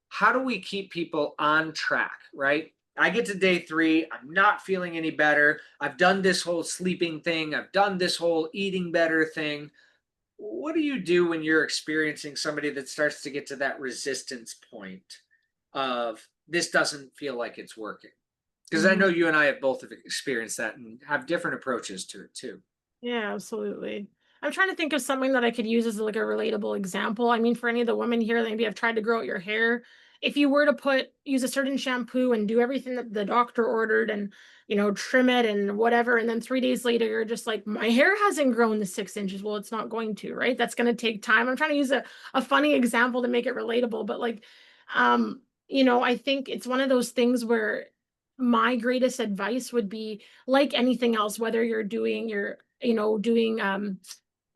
how do we keep people on track, right? I get to day 3, I'm not feeling any better. I've done this whole sleeping thing, I've done this whole eating better thing. What do you do when you're experiencing somebody that starts to get to that resistance point of this doesn't feel like it's working? Because I know Mhm. you and I have both experienced that and have different approaches to it too. Yeah, absolutely. I'm trying to think of something that I could use as like a relatable example. I mean, for any of the women here that maybe have tried to grow out your hair, if you were to use a certain shampoo and do everything that the doctor ordered and, trim it and whatever, and then 3 days later, you're just like, my hair hasn't grown the 6 inches. Well, it's not going to, right? That's going to take time. I'm trying to use a funny example to make it relatable, but like, I think it's one of those things where my greatest advice would be like anything else, whether you're doing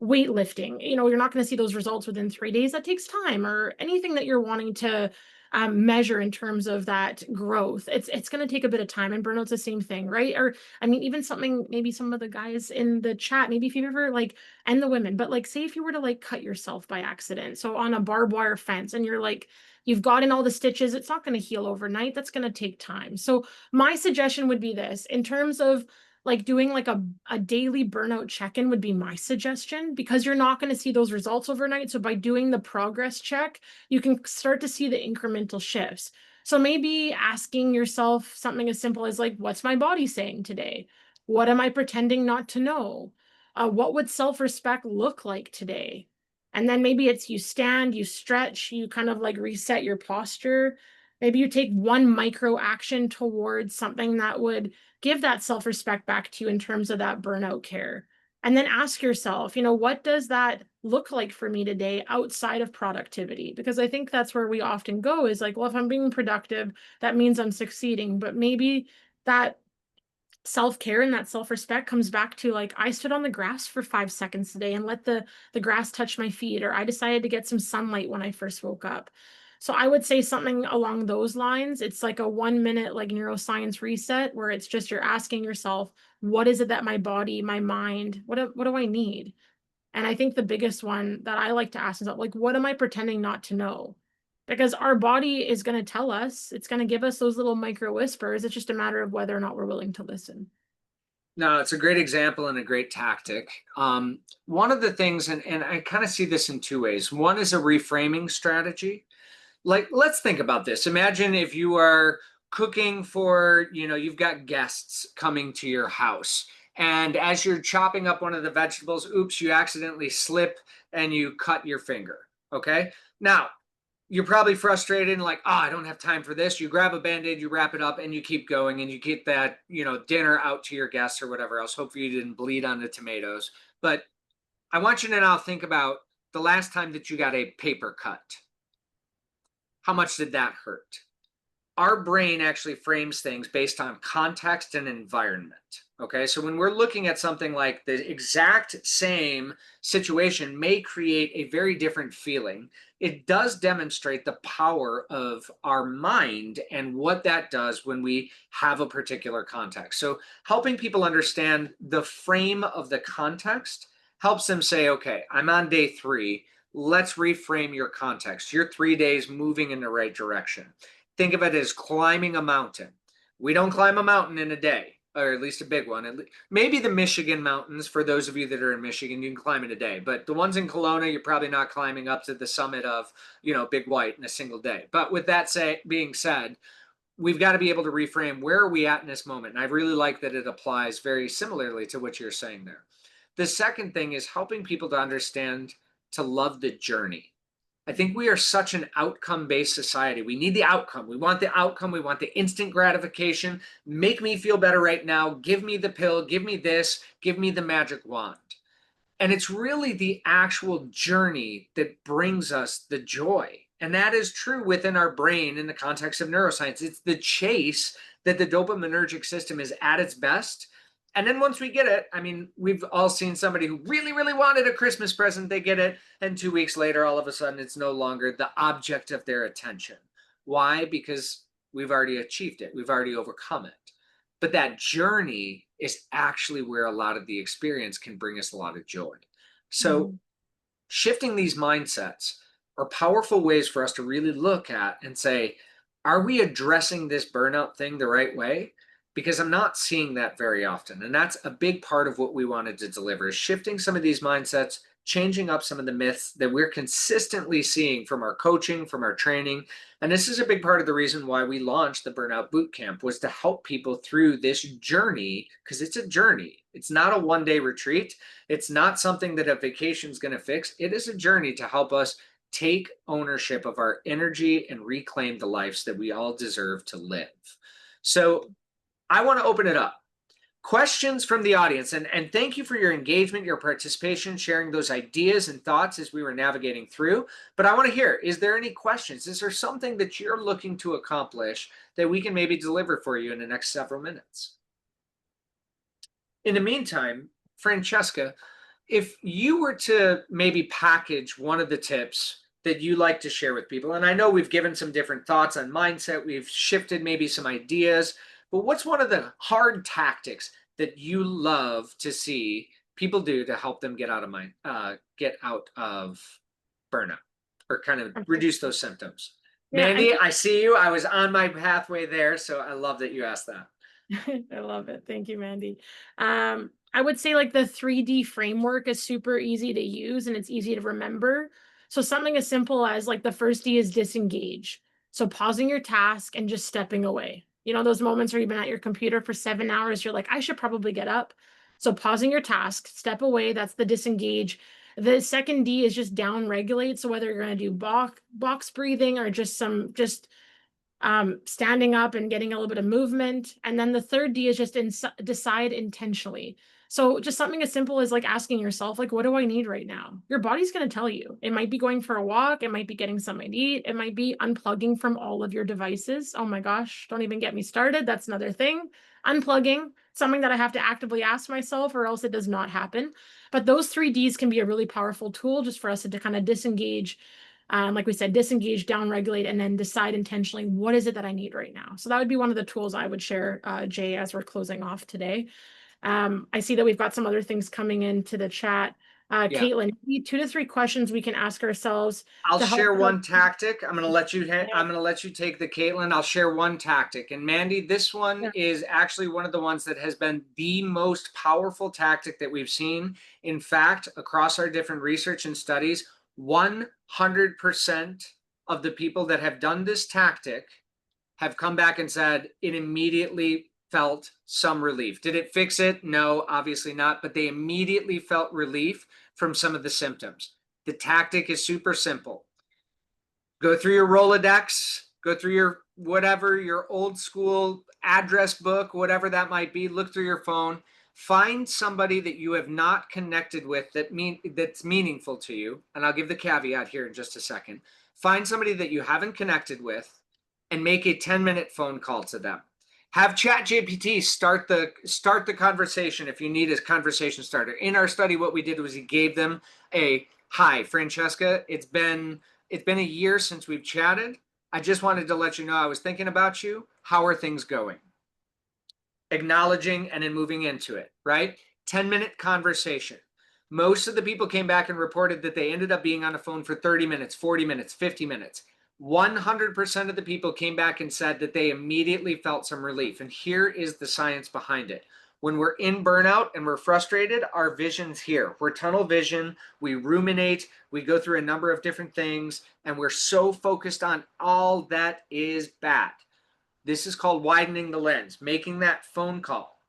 weightlifting, you're not going to see those results within 3 days. That takes time, or anything that you're wanting to measure in terms of that growth. It's going to take a bit of time, and burnout's the same thing, right? Or I mean, even something, maybe some of the guys in the chat, maybe if you've ever like, and the women, but like, say if you were to like cut yourself by accident, so on a barbed wire fence, and you're like, you've gotten all the stitches, it's not going to heal overnight. That's going to take time. So my suggestion would be this, in terms of like doing like a daily burnout check-in would be my suggestion, because you're not going to see those results overnight. So by doing the progress check, you can start to see the incremental shifts. So maybe asking yourself something as simple as like, what's my body saying today? What am I pretending not to know? What would self-respect look like today? And then maybe it's you stand, you stretch, you kind of like reset your posture. Maybe you take one micro action towards something that would give that self-respect back to you in terms of that burnout care. And then ask yourself, what does that look like for me today outside of productivity? Because I think that's where we often go, is like, well, if I'm being productive, that means I'm succeeding. But maybe that self-care and that self-respect comes back to like, I stood on the grass for 5 seconds today and let the grass touch my feet, or I decided to get some sunlight when I first woke up. So I would say something along those lines. It's like a 1 minute like neuroscience reset, where it's just you're asking yourself, what is it that my body, my mind, what do I need? And I think the biggest one that I like to ask is like, what am I pretending not to know? Because our body is going to tell us, it's going to give us those little micro whispers. It's just a matter of whether or not we're willing to listen. No, it's a great example and a great tactic. One of the things, and I kind of see this in two ways. One is a reframing strategy. Like, let's think about this. Imagine if you are cooking for, you've got guests coming to your house. And as you're chopping up one of the vegetables, oops, you accidentally slip and you cut your finger. Okay. Now, you're probably frustrated and like, oh, I don't have time for this. You grab a Band-Aid, you wrap it up, and you keep going, and you get that, dinner out to your guests or whatever else. Hopefully you didn't bleed on the tomatoes. But I want you to now think about the last time that you got a paper cut. How much did that hurt? Our brain actually frames things based on context and environment. Okay, so when we're looking at something like the exact same situation may create a very different feeling. It does demonstrate the power of our mind and what that does when we have a particular context. So helping people understand the frame of the context helps them say, okay, I'm on day 3. Let's reframe your context. You're 3 days moving in the right direction. Think of it as climbing a mountain. We don't climb a mountain in a day, or at least a big one. Maybe the Michigan mountains, for those of you that are in Michigan, you can climb in a day. But the ones in Kelowna, you're probably not climbing up to the summit of, Big White in a single day. But with that being said, we've got to be able to reframe, where are we at in this moment? And I really like that it applies very similarly to what you're saying there. The second thing is helping people to understand to love the journey. I think we are such an outcome-based society. We need the outcome. We want the outcome. We want the instant gratification. Make me feel better right now. Give me the pill. Give me this. Give me the magic wand. And it's really the actual journey that brings us the joy. And that is true within our brain in the context of neuroscience. It's the chase that the dopaminergic system is at its best. And then once we get it, I mean, we've all seen somebody who really, really wanted a Christmas present, they get it, and 2 weeks later, all of a sudden, it's no longer the object of their attention. Why? Because we've already achieved it. We've already overcome it. But that journey is actually where a lot of the experience can bring us a lot of joy. So shifting these mindsets are powerful ways for us to really look at and say, are we addressing this burnout thing the right way? Because I'm not seeing that very often. And that's a big part of what we wanted to deliver, is shifting some of these mindsets, changing up some of the myths that we're consistently seeing from our coaching, from our training. And this is a big part of the reason why we launched the Burnout Bootcamp, was to help people through this journey, because it's a journey. It's not a one-day retreat. It's not something that a vacation is going to fix. It is a journey to help us take ownership of our energy and reclaim the lives that we all deserve to live. So I want to open it up. Questions from the audience, and thank you for your engagement, your participation, sharing those ideas and thoughts as we were navigating through. But I want to hear, is there any questions? Is there something that you're looking to accomplish that we can maybe deliver for you in the next several minutes? In the meantime, Francesca, if you were to maybe package one of the tips that you like to share with people, and I know we've given some different thoughts on mindset, we've shifted maybe some ideas, but what's one of the hard tactics that you love to see people do to help them get out of burnout or kind of reduce those symptoms? Yeah, I Mandy, think I see you. I was on my pathway there, so I love that you asked that. I love it. Thank you, Mandy. I would say like the 3D framework is super easy to use and it's easy to remember. So something as simple as like the first D is disengage. So pausing your task and just stepping away. You know, those moments where you've been at your computer for 7 hours, you're like, I should probably get up. So pausing your task, step away, that's the disengage. The second D is just down regulate. So whether you're going to do box breathing or just standing up and getting a little bit of movement. And then the third D is just decide intentionally. So just something as simple as like asking yourself, like, what do I need right now? Your body's going to tell you. It might be going for a walk. It might be getting something to eat. It might be unplugging from all of your devices. Oh my gosh, don't even get me started. That's another thing. Unplugging, something that I have to actively ask myself or else it does not happen. But those 3 Ds can be a really powerful tool just for us to kind of disengage, like we said, disengage, downregulate, and then decide intentionally, what is it that I need right now? So that would be one of the tools I would share, Jay, as we're closing off today. I see that we've got some other things coming into the chat. Yeah. Caitlin, 2 to 3 questions we can ask ourselves I'll to help. share one tactic. I'm going to let you take the Caitlin. I'll share one tactic. And Mandy, this one Yeah. is actually one of the ones that has been the most powerful tactic that we've seen. In fact, across our different research and studies, 100% of the people that have done this tactic have come back and said it immediately felt some relief. Did it fix it? No, obviously not, but they immediately felt relief from some of the symptoms. The tactic is super simple. Go through your Rolodex, go through your whatever, your old school address book, whatever that might be, look through your phone, find somebody that you have not connected with that's meaningful to you. And I'll give the caveat here in just a second. Find somebody that you haven't connected with and make a 10-minute phone call to them. Have ChatGPT start the conversation if you need a conversation starter. In our study, what we did was he gave them a hi, Francesca. It's been a year since we've chatted. I just wanted to let you know I was thinking about you. How are things going? Acknowledging and then moving into it, right? 10-minute conversation. Most of the people came back and reported that they ended up being on the phone for 30 minutes, 40 minutes, 50 minutes. 100% of the people came back and said that they immediately felt some relief. And here is the science behind it. When we're in burnout and we're frustrated, our vision's here. We're tunnel vision. We ruminate. We go through a number of different things, and we're so focused on all that is bad. This is called widening the lens. Making that phone call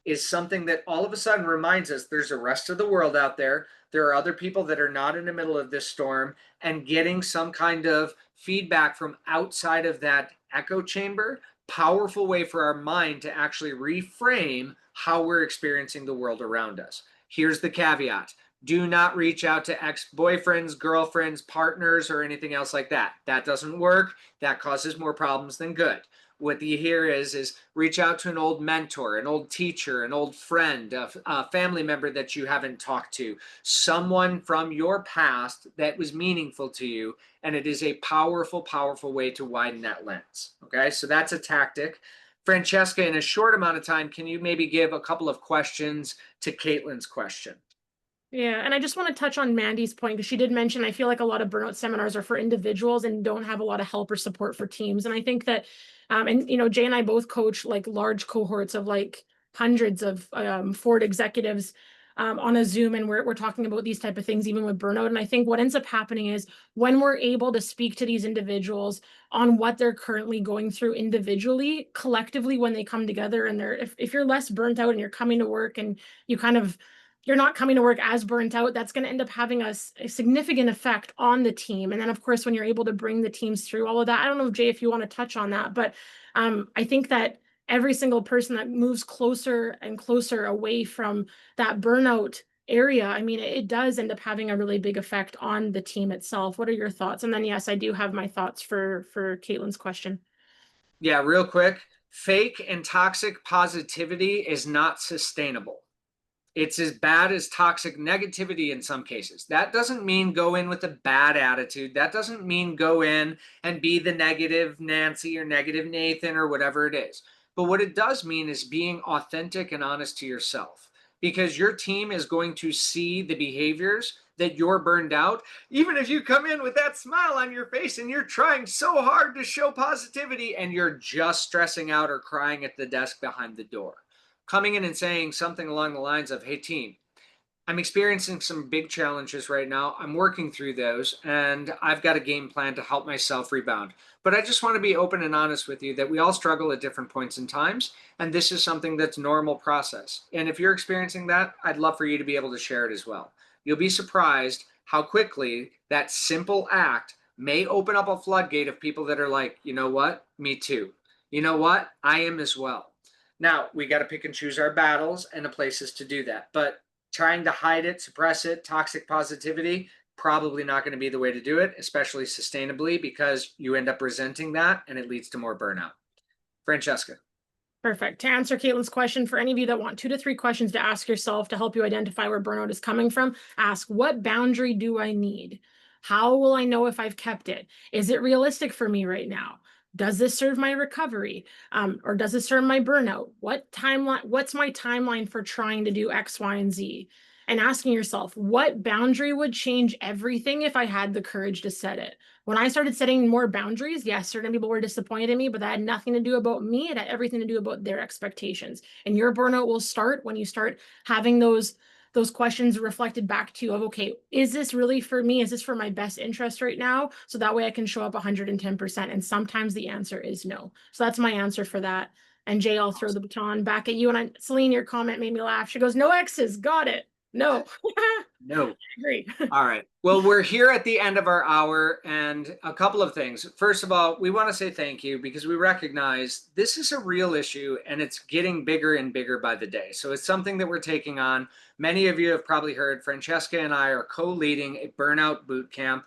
is something that all of a sudden reminds us there's a rest of the world out there. There are other people that are not in the middle of this storm, and getting some kind of feedback from outside of that echo chamber, powerful way for our mind to actually reframe how we're experiencing the world around us. Here's the caveat. Do not reach out to ex-boyfriends, girlfriends, partners, or anything else like that. That doesn't work. That causes more problems than good. What you hear is reach out to an old mentor, an old teacher, an old friend, a family member that you haven't talked to, someone from your past that was meaningful to you. And it is a powerful, powerful way to widen that lens. Okay, so that's a tactic. Francesca, in a short amount of time, can you maybe give a couple of questions to Caitlin's question? Yeah, and I just want to touch on Mandy's point because she did mention I feel like a lot of burnout seminars are for individuals and don't have a lot of help or support for teams. And I think that, and you know, Jay and I both coach like large cohorts of like hundreds of Ford executives on a Zoom, and we're talking about these type of things even with burnout. And I think what ends up happening is when we're able to speak to these individuals on what they're currently going through individually, collectively, when they come together and if you're less burnt out and you're coming to work and you kind of you're not coming to work as burnt out, that's going to end up having a significant effect on the team. And then, of course, when you're able to bring the teams through all of that, I don't know, Jay, if you want to touch on that, but I think that every single person that moves closer and closer away from that burnout area, I mean, it does end up having a really big effect on the team itself. What are your thoughts? And then, yes, I do have my thoughts for Caitlin's question. Yeah, real quick. Fake and toxic positivity is not sustainable. It's as bad as toxic negativity in some cases. That doesn't mean go in with a bad attitude. That doesn't mean go in and be the negative Nancy or negative Nathan or whatever it is. But what it does mean is being authentic and honest to yourself, because your team is going to see the behaviors that you're burned out. Even if you come in with that smile on your face and you're trying so hard to show positivity and you're just stressing out or crying at the desk behind the door, coming in and saying something along the lines of, hey, team, I'm experiencing some big challenges right now. I'm working through those and I've got a game plan to help myself rebound. But I just want to be open and honest with you that we all struggle at different points in times. And this is something that's normal process. And if you're experiencing that, I'd love for you to be able to share it as well. You'll be surprised how quickly that simple act may open up a floodgate of people that are like, you know what? Me too. You know what? I am as well. Now, we got to pick and choose our battles and the places to do that. But trying to hide it, suppress it, toxic positivity, probably not going to be the way to do it, especially sustainably, because you end up resenting that and it leads to more burnout. Francesca. Perfect. To answer Caitlin's question, for any of you that want 2 to 3 questions to ask yourself to help you identify where burnout is coming from, ask, what boundary do I need? How will I know if I've kept it? Is it realistic for me right now? Does this serve my recovery? Or does it serve my burnout? What timeline? What's my timeline for trying to do X, Y, and Z? And asking yourself, what boundary would change everything if I had the courage to set it? When I started setting more boundaries, yes, certain people were disappointed in me, but that had nothing to do about me. It had everything to do about their expectations. And your burnout will start when you start having those questions reflected back to you of, okay, is this really for me? Is this for my best interest right now? So that way I can show up 110%. And sometimes the answer is no. So that's my answer for that. And Jay, I'll throw the baton back at you. And Celine, your comment made me laugh. She goes, no X's, got it. No. No. Agree. All right. Well, we're here at the end of our hour, and a couple of things. First of all, we want to say thank you because we recognize this is a real issue and it's getting bigger and bigger by the day. So it's something that we're taking on. Many of you have probably heard Francesca and I are co-leading a Burnout Bootcamp.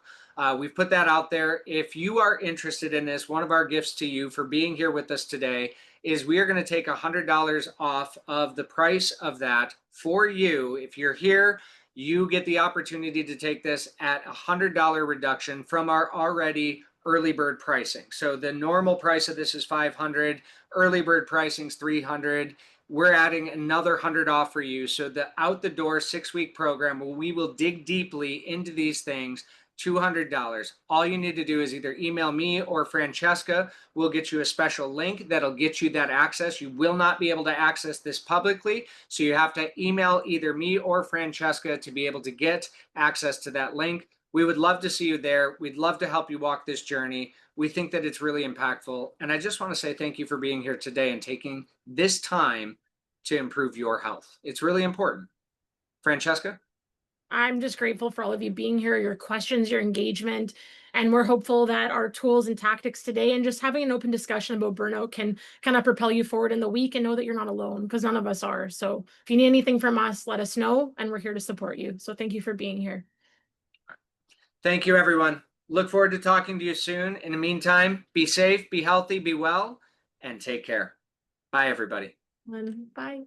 We've put that out there. If you are interested in this, one of our gifts to you for being here with us today is we are going to take $100 off of the price of that for you. If you're here, you get the opportunity to take this at $100 reduction from our already early bird pricing. So the normal price of this is $500, early bird pricing is $300. We're adding another $100 off for you. So the out the door 6-week program where we will dig deeply into these things, $200. All you need to do is either email me or Francesca. We'll get you a special link that'll get you that access. You will not be able to access this publicly, so you have to email either me or Francesca to be able to get access to that link. We would love to see you there. We'd love to help you walk this journey. We think that it's really impactful. And I just want to say thank you for being here today and taking this time to improve your health. It's really important. Francesca? I'm just grateful for all of you being here, your questions, your engagement, and we're hopeful that our tools and tactics today and just having an open discussion about burnout can kind of propel you forward in the week and know that you're not alone, because none of us are. So if you need anything from us, let us know, and we're here to support you. So thank you for being here. Thank you, everyone. Look forward to talking to you soon. In the meantime, be safe, be healthy, be well, and take care. Bye, everybody. And bye.